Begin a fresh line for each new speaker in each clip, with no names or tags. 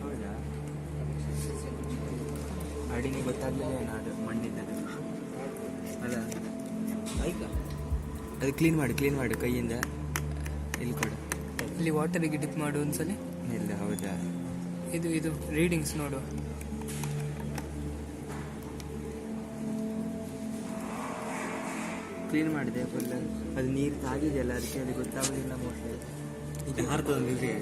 ಹೌದಾ ಅಡಿಗೆ ಗೊತ್ತಾಗಲಿಲ್ಲ ಅದು ಮಣ್ಣಿದ್ದದು ಅಲ್ಲ ಆಯ್ತಾ ಅದು ಕ್ಲೀನ್ ಮಾಡು ಕೈಯಿಂದ ಇಲ್ಲಿ ಕೊಡು
ಇಲ್ಲಿ ವಾಟರಿಗೆ ಡಿಪ್ ಮಾಡು ಒಂದ್ಸಲ
ಇಲ್ಲ ಹೌದಾ
ಇದು ರೀಡಿಂಗ್ಸ್ ನೋಡು
ಕ್ಲೀನ್ ಮಾಡಿದೆ ಫುಲ್ ಅದು ನೀರು ತಾಗಿದೆಯಲ್ಲ ಅದಕ್ಕೆ ಅದು ಗೊತ್ತಾಗೋದಿಲ್ಲ ಮೋಸ್ಟ್ಲಿ ಈಗ ಹಾರ್ತದೆ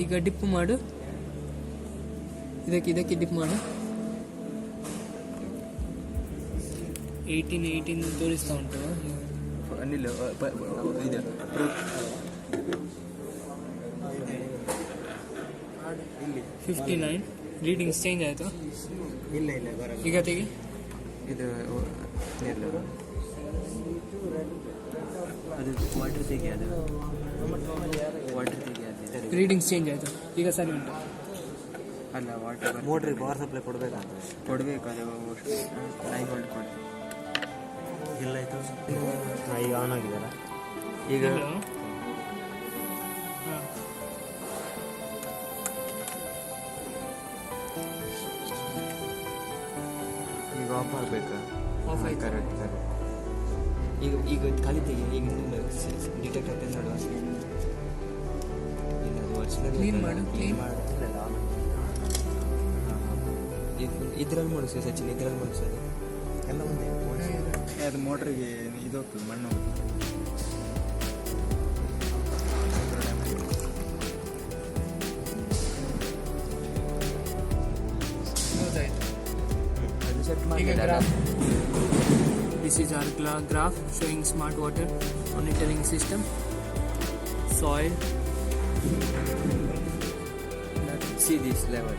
ಈಗ ಡಿಪ್ ಮಾಡು ಇದಕ್ಕೆ ಡಿಪ್ ಮಾಡು 18 ತೋರಿಸ್ತಾ ಉಂಟು
ಅನಿಲ್ ಇದು
59 ರೀಡಿಂಗ್ಸ್ ಚೇಂಜ್ ಆಯಿತು
ಇಲ್ಲ
ಈಗ ತೆಗಿ
ಇದು ಇಲ್ಲ ಅದು ವಾಟರ್ ತೆಗಿ ಅದು
ರೀಡಿಂಗ್ಸ್ ಚೇಂಜ್ ಆಯಿತು ಈಗ ಸರಿ ಉಂಟು
ಅಲ್ಲ ವಾಟರ್ ಮೋಟ್ರಿಗೆ ಪವರ್ ಸಪ್ಲೈ ಕೊಡಬೇಕು ಅದು 9 ವೋಲ್ಟ್ ಕೊಡಿ ಇಲ್ಲ ಆಯಿತು ಈಗ ಆನ್ ಆಗಿದೆಯಲ್ಲ ಈಗ ಈಗ ಆಫ್ ಆಗಬೇಕಾ
ಆಫ್ ಆಯ್ತು
ಕರೆಕ್ಟ್ ಈಗ ಖಾಲಿ ತೆಗಿ ಈಗ ಡಿಟೆಕ್ಟ್ ಆಗ್ತದೆ ನೋಡುವ ಇಲ್ಲ ಅದು ಒರಿಜಿನಲ್
ಕ್ಲೀನ್ ಮಾಡು
ಇದ್ರಲ್ಲಿ ಮುಡಿಸು ಸಚಿನ್ ಇದ್ರಲ್ಲಿ ಮುಡಿಸೋದು ಎಲ್ಲ ಒಂದೇ ಅದು ಮೋಟ್ರಿಗೆ ಇದು ಹೋಗ್ತದೆ ಮಣ್ಣು ಅದು ಸೆಟ್ ಮಾಡಿ
This is our graph showing smart water monitoring system, soil.
See this level.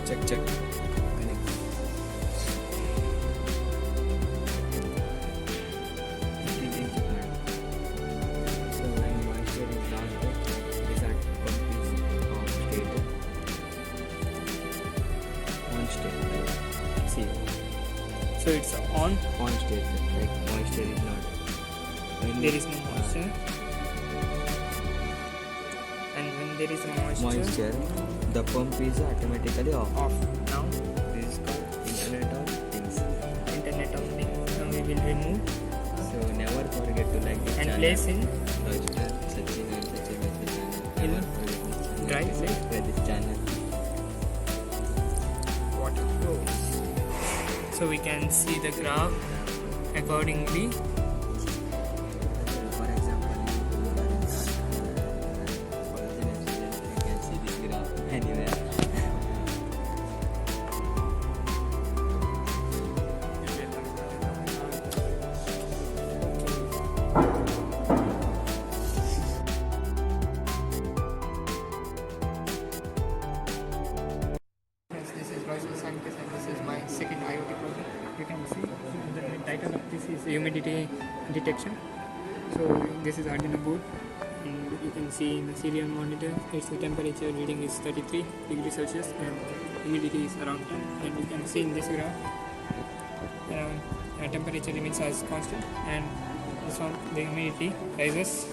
Check. So when moisture is down, these are on state. See.
So it's on
state, like moisture is not. When
there is no moisture, and when there is no moisture,
the pump is automatically off.
Now
This is called Internet of Things.
Now we will remove
So never forget to like this
and
channel.
place in
Royston, Sachin and Sachin channel. Never forget this channel.
Right side.
This channel.
water flow. So we can see the graph accordingly.
For example, you can see this graph anywhere.
This is Royston Sanctis and this is my second IoT project. You can see the title of this is humidity detection. So this is Arduino board and you can see in the serial monitor its temperature reading is 33 degrees Celsius and humidity is around 10, and you can see in this graph temperature remains as constant, and this one the humidity rises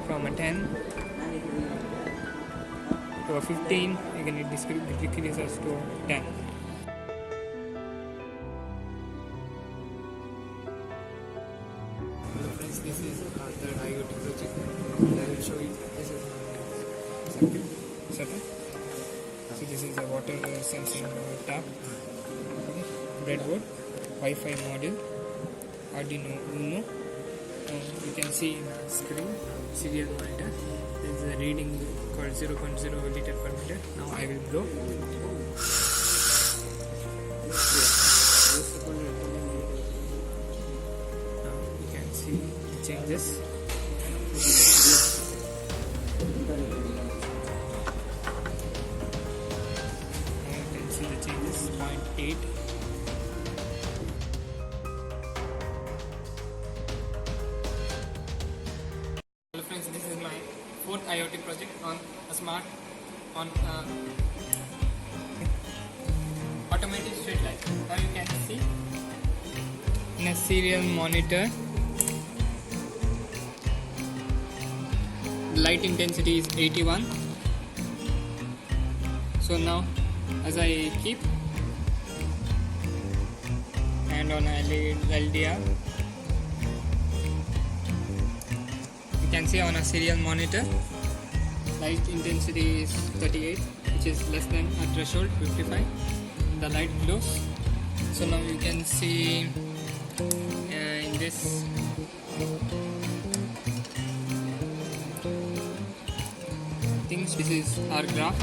from a 10 to a 15, again it decreases to 10. Hello friends, this is our third IoT project. I will show you. This is Sanctis setup. So this is a water sensing tap, okay. Breadboard, Wi-Fi module, Arduino Uno. You can see in the screen serial monitor. There is a reading called 0.0 liter per minute. Now I will blow. Now you can see the changes. Now you can see the changes. 0.8. Hello friends, this is my fourth IoT project on a smart automated street light. Now you can see in a serial monitor. The light intensity is 81. So now as I keep and on LDR, you can see on a serial monitor light intensity is 38, which is less than a threshold 55. The light glows. So now you can see in this things, this is our graph.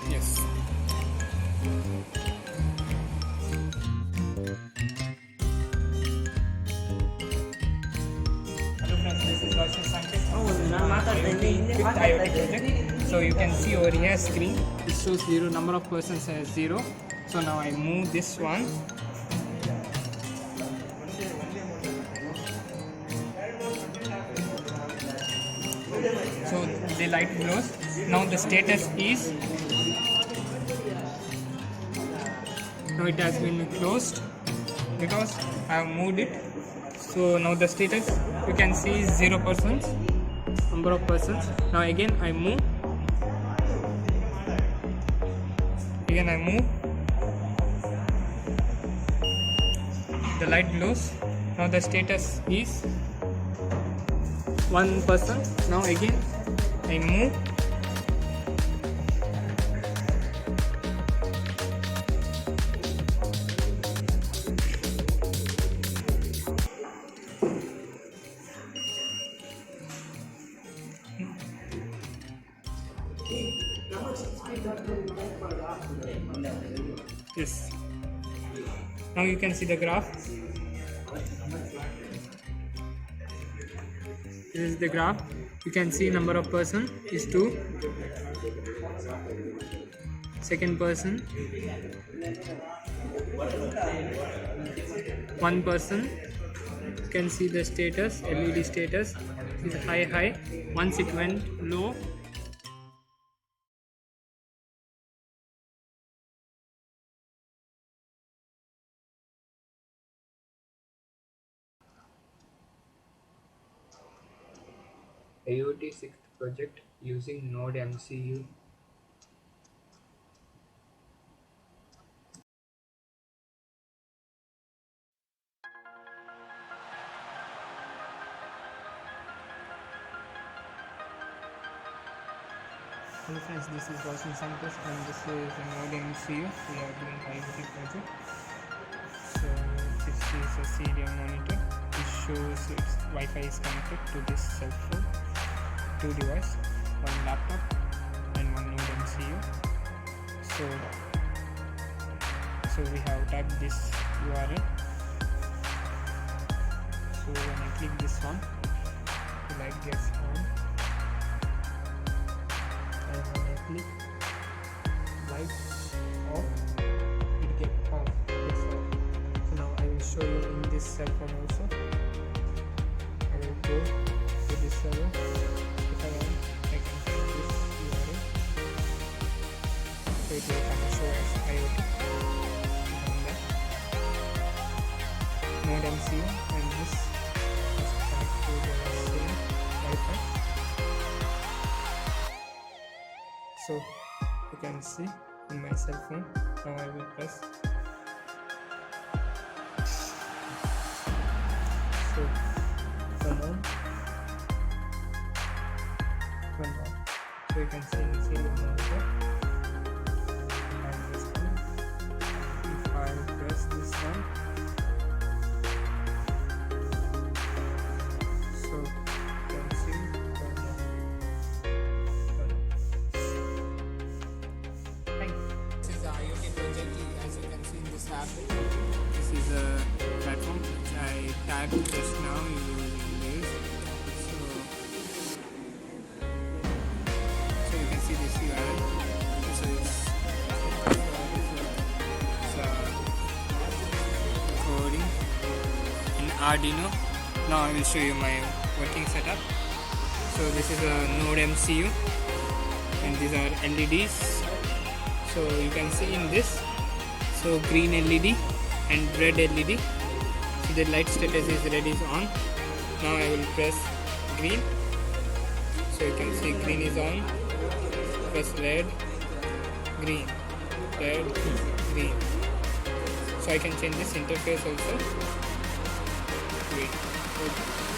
Yes. Hello friends, this is Royston Sanctis. Fifth IoT project. So you can see over here screen, it shows 0, number of persons as 0. So now I move this one. So the light glows. Now the status is, now it has been closed because I have moved it. So now the status you can see is 0 persons, number of persons. Now again I move, the light glows. Now the status is 1 person. Now again I move, yes. Now you can see the graph. This is the graph. You can see number of person is 2. Second person 1 person. You can see the status, LED status is high. Once it went low, IoT 6th project using Node MCU. Hello friends, this is Royston Sanctis and this is a Node MCU. We are doing IoT project. So this is a serial monitor. It shows its Wi-Fi is connected to this cell phone. 2 devices, 1 laptop and 1 Node MCU. So we have tagged this URL. So when I click this one, the light gets on. And when I click light off, it gets off. So now I will show you in this cell phone also. I will go to this server. If I want, I can click this URL. So it will come and show as IoT. Node MCU and this is connected to the same Wi-Fi. So you can see in my cell phone. Now I will press. So turn on. So you can see in serial monitor. And this one. If I press this one, so you can see turn on. This is the IoT project. As you can see in this app, this is a platform which I tagged just now using this. So you can see this URL. So it's coding. Arduino. Now I will show you my working setup. So this is a Node MCU and these are LEDs. So you can see in this, so green LED and red LED. So the light status is red is on. Now I will press green. So you can see green is on. Press red, green, red, green. So I can change this interface also. Wait.